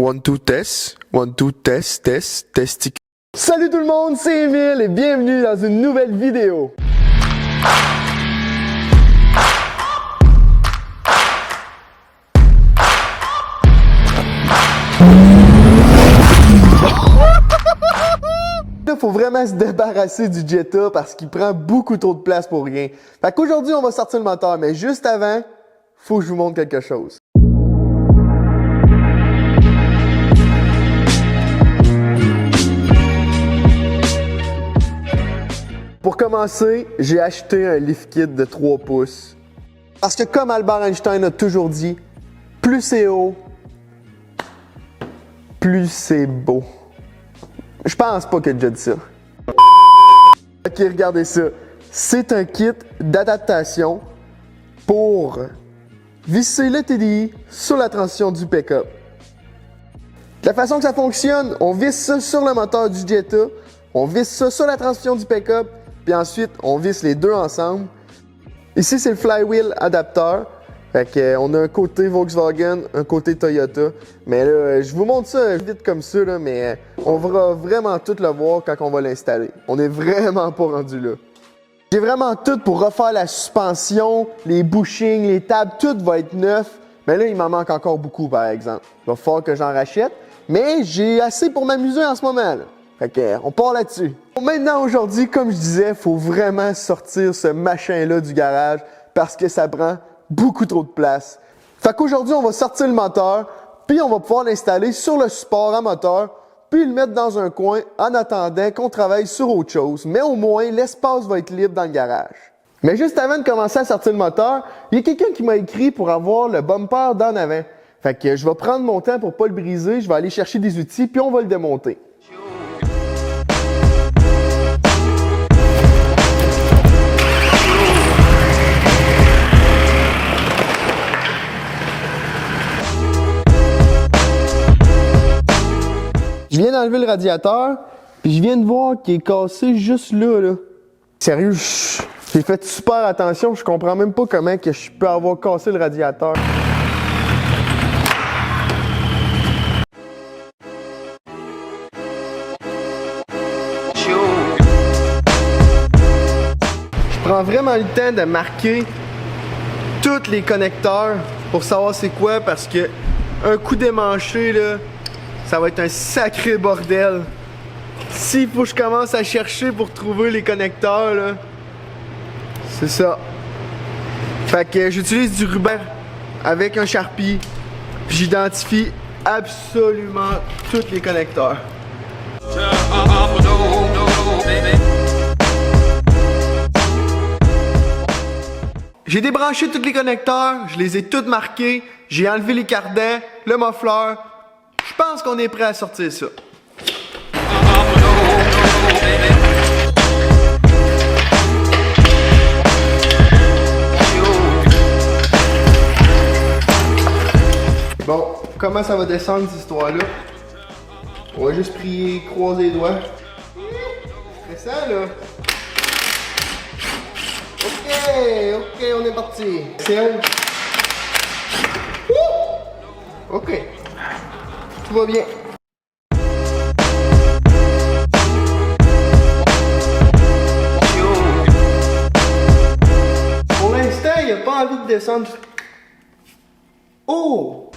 One, two, test. One, two, test, test, testicule. Salut tout le monde, c'est Emile et bienvenue dans une nouvelle vidéo. Là, faut vraiment se débarrasser du Jetta parce qu'il prend beaucoup trop de place pour rien. Fait qu'aujourd'hui, on va sortir le moteur, mais juste avant, faut que je vous montre quelque chose. Pour commencer, j'ai acheté un lift kit de 3 pouces. Parce que comme Albert Einstein a toujours dit, plus c'est haut, plus c'est beau. Je pense pas qu'il a déjà dit ça. Ok, regardez ça. C'est un kit d'adaptation pour visser le TDI sur la transition du pick-up. La façon que ça fonctionne, on visse ça sur le moteur du Jetta, on visse ça sur la transition du pick-up, puis ensuite, on visse les deux ensemble. Ici, c'est le flywheel adapteur. Fait qu'on a un côté Volkswagen, un côté Toyota. Mais là, je vous montre ça vite comme ça, là, mais on va vraiment tout le voir quand on va l'installer. On est vraiment pas rendu là. J'ai vraiment tout pour refaire la suspension, les bushings, les tables, tout va être neuf. Mais là, il m'en manque encore beaucoup, par exemple. Il va falloir que j'en rachète. Mais j'ai assez pour m'amuser en ce moment, là. Fait qu'on part là-dessus. Maintenant, aujourd'hui, comme je disais, il faut vraiment sortir ce machin-là du garage parce que ça prend beaucoup trop de place. Fait qu'aujourd'hui, on va sortir le moteur, puis on va pouvoir l'installer sur le support à moteur, puis le mettre dans un coin en attendant qu'on travaille sur autre chose. Mais au moins, l'espace va être libre dans le garage. Mais juste avant de commencer à sortir le moteur, il y a quelqu'un qui m'a écrit pour avoir le bumper d'en avant. Fait que je vais prendre mon temps pour pas le briser, je vais aller chercher des outils, puis on va le démonter. Je viens d'enlever le radiateur, puis je viens de voir qu'il est cassé juste là. Sérieux, j'ai fait super attention, je comprends même pas comment que je peux avoir cassé le radiateur. Je prends vraiment le temps de marquer tous les connecteurs pour savoir c'est quoi, parce que un coup démanché, là, ça va être un sacré bordel. S'il faut que je commence à chercher pour trouver les connecteurs, là, c'est ça. Fait que j'utilise du ruban avec un Sharpie, puis j'identifie absolument tous les connecteurs. J'ai débranché tous les connecteurs, je les ai tous marqués, j'ai enlevé les cardans, le muffler. Je pense qu'on est prêt à sortir ça. Bon, comment ça va descendre cette histoire-là? On va juste prier, croiser les doigts. C'est ça, là. Ok, on est parti. C'est ok. Tout va bien. Pour l'instant, il n'a pas envie de descendre. Oh!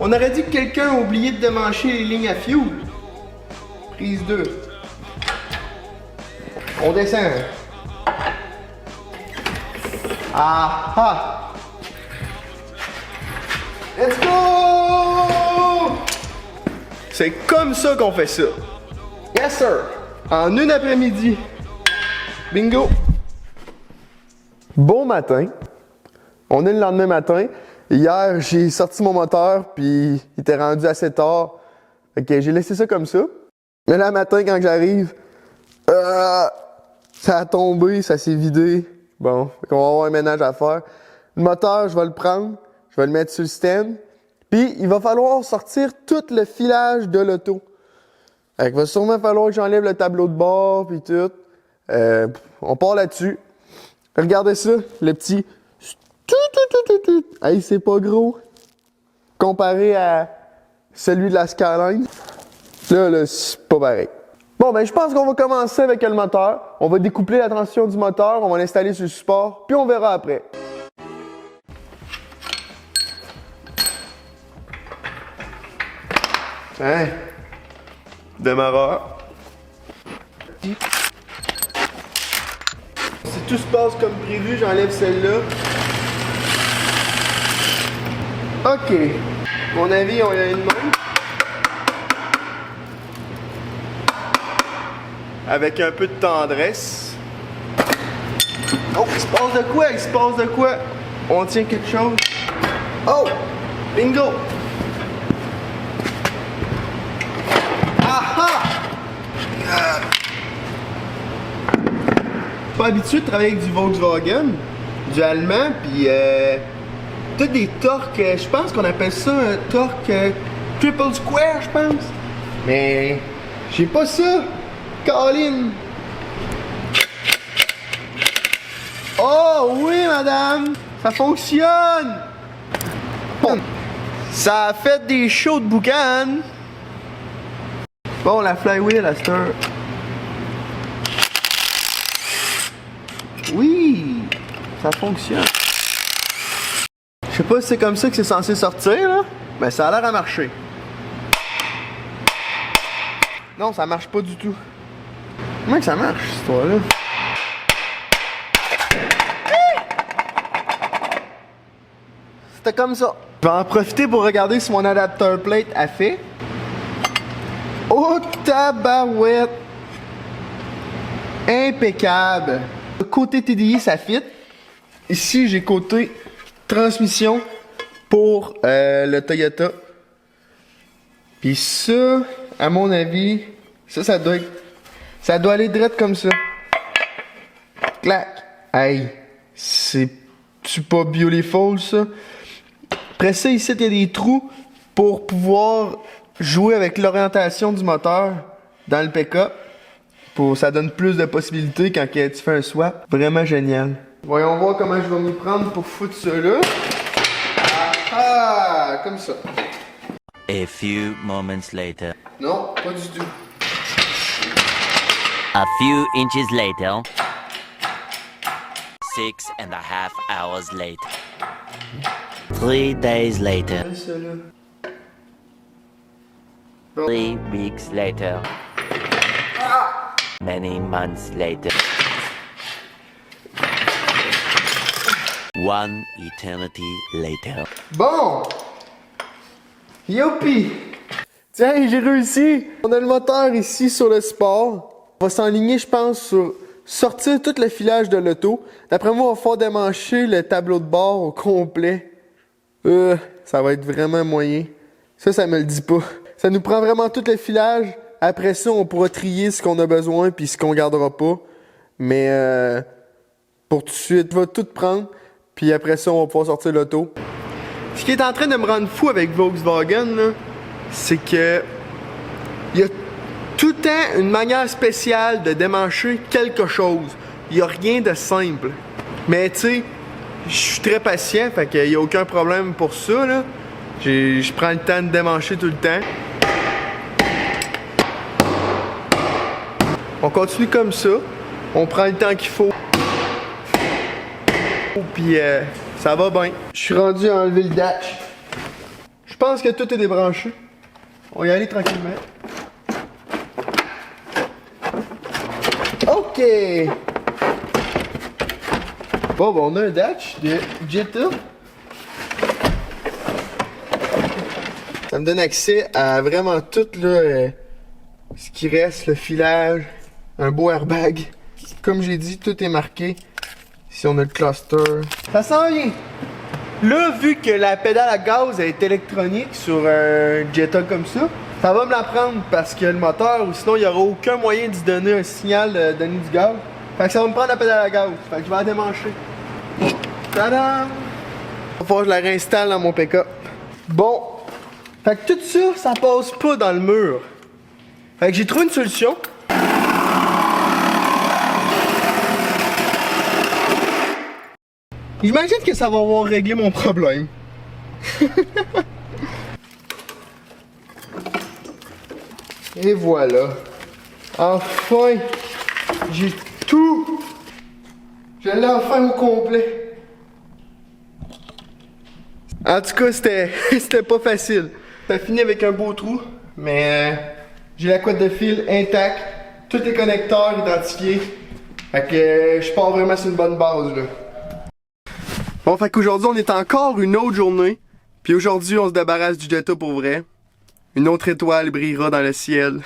On aurait dit que quelqu'un a oublié de démancher les lignes à fuel. Prise 2. On descend. Ah ah! Let's go! C'est comme ça qu'on fait ça. Yes sir! En une après-midi. Bingo! Bon matin. On est le lendemain matin. Hier, j'ai sorti mon moteur, puis il était rendu assez tard. Fait que j'ai laissé ça comme ça. Mais là, le matin, quand j'arrive, ça a tombé, ça s'est vidé. Bon, on va avoir un ménage à faire. Le moteur, je vais le prendre, je vais le mettre sur le stand. Puis, il va falloir sortir tout le filage de l'auto. Il va sûrement falloir que j'enlève le tableau de bord, puis tout. On part là-dessus. Regardez ça, le petit Hey, c'est pas gros. Comparé à celui de la Skyline. Là, c'est pas pareil. Bon, ben, je pense qu'on va commencer avec le moteur. On va découpler la transition du moteur, on va l'installer sur le support, puis on verra après. Hein? Démarreur. Si tout se passe comme prévu, j'enlève celle-là. OK. Mon avis, on y a une main. Avec un peu de tendresse. Oh, il se passe de quoi? Il se passe de quoi? On tient quelque chose. Oh! Bingo! Aha! Je suis pas habitué de travailler avec du Volkswagen, du allemand, puis t'as des torques, je pense qu'on appelle ça un torque triple square, je pense. Mais j'ai pas ça. Colin! Oh oui, madame! Ça fonctionne! Bon. Ça a fait des shows de boucan. Bon, la flywheel à cette heure. Oui! Ça fonctionne. Je sais pas si c'est comme ça que c'est censé sortir, là, mais ça a l'air à marcher. Non, ça marche pas du tout. Comment que ça marche, cette histoire-là? C'était comme ça. Je vais en profiter pour regarder si mon adapteur plate a fait. Oh, tabarouette! Impeccable! Côté TDI, ça fit. Ici, j'ai côté transmission pour le Toyota. Puis ça, à mon avis, ça doit aller direct comme ça. Clac! Hey! C'est pas beautiful, ça? Après ça, ici, il y a des trous pour pouvoir jouer avec l'orientation du moteur dans le pick-up. Ça donne plus de possibilités quand tu fais un swap. Vraiment génial. Voyons voir comment je vais m'y prendre pour foutre ça là. Ah! Comme ça. A few moments later. Non, pas du tout. A few inches later. 6.5 hours later. 3 days later. Ça là. 3 weeks later. Many months later. 1 eternity later. Bon! Youpi! Tiens, j'ai réussi! On a le moteur ici sur le support. On va s'enligner, je pense, sur sortir tout le filage de l'auto. D'après moi, on va faire démancher le tableau de bord au complet. Ça va être vraiment moyen. Ça me le dit pas. Ça nous prend vraiment tout le filage. Après ça, on pourra trier ce qu'on a besoin puis ce qu'on gardera pas. Mais pour tout de suite, on va tout prendre. Puis après ça, on va pouvoir sortir l'auto. Ce qui est en train de me rendre fou avec Volkswagen, là, c'est que il y a tout le temps une manière spéciale de démancher quelque chose. Il n'y a rien de simple. Mais tu sais, je suis très patient, fait qu'il n'y a aucun problème pour ça, là. Je prends le temps de démancher tout le temps. On continue comme ça. On prend le temps qu'il faut. Puis ça va bien. Je suis rendu à enlever le dash. Je pense que tout est débranché. On va y aller tranquillement. OK! Bon, on a un dash de Jetta. Ça me donne accès à vraiment tout là, ce qui reste, le filage, un beau airbag. Comme j'ai dit, tout est marqué. Ici, on a le cluster. Ça sent bien! Là, vu que la pédale à gaz est électronique sur un Jetta comme ça, ça va me la prendre parce que le moteur, ou sinon il n'y aura aucun moyen d'y donner un signal de donner du gaz. Fait que ça va me prendre la pédale à gaz. Fait que je vais la démancher. Tadam! Il va falloir que je la réinstalle dans mon pick-up. Bon. Fait que tout ça, ça passe pas dans le mur. Fait que j'ai trouvé une solution. J'imagine que ça va avoir réglé mon problème. Et voilà. Enfin, j'ai tout. Je l'ai enfin au complet. En tout cas, c'était pas facile. Ça fini avec un beau trou, mais j'ai la couette de fil intacte, tous les connecteurs identifiés. Fait que je pars vraiment sur une bonne base là. Bon, fait qu'aujourd'hui on est encore une autre journée. Puis aujourd'hui on se débarrasse du Jetta pour vrai. Une autre étoile brillera dans le ciel.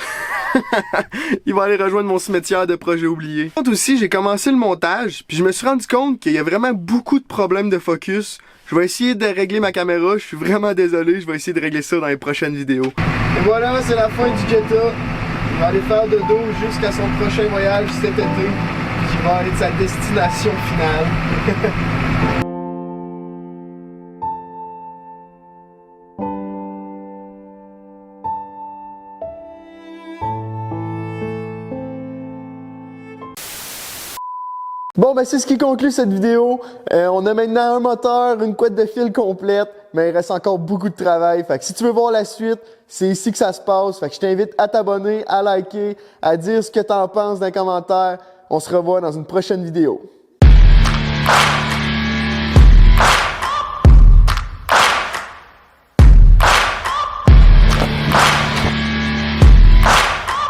Il va aller rejoindre mon cimetière de projets oubliés. Aussi, j'ai commencé le montage, puis je me suis rendu compte qu'il y a vraiment beaucoup de problèmes de focus. Je vais essayer de régler ma caméra, je suis vraiment désolé, je vais essayer de régler ça dans les prochaines vidéos. Et voilà, c'est la fin du Jetta. Il va aller faire de dos jusqu'à son prochain voyage cet été, qui va aller de sa destination finale. Bon, ben c'est ce qui conclut cette vidéo. On a maintenant un moteur, une couette de fil complète, mais il reste encore beaucoup de travail. Fait que si tu veux voir la suite, c'est ici que ça se passe. Fait que je t'invite à t'abonner, à liker, à dire ce que t'en penses dans les commentaires. On se revoit dans une prochaine vidéo.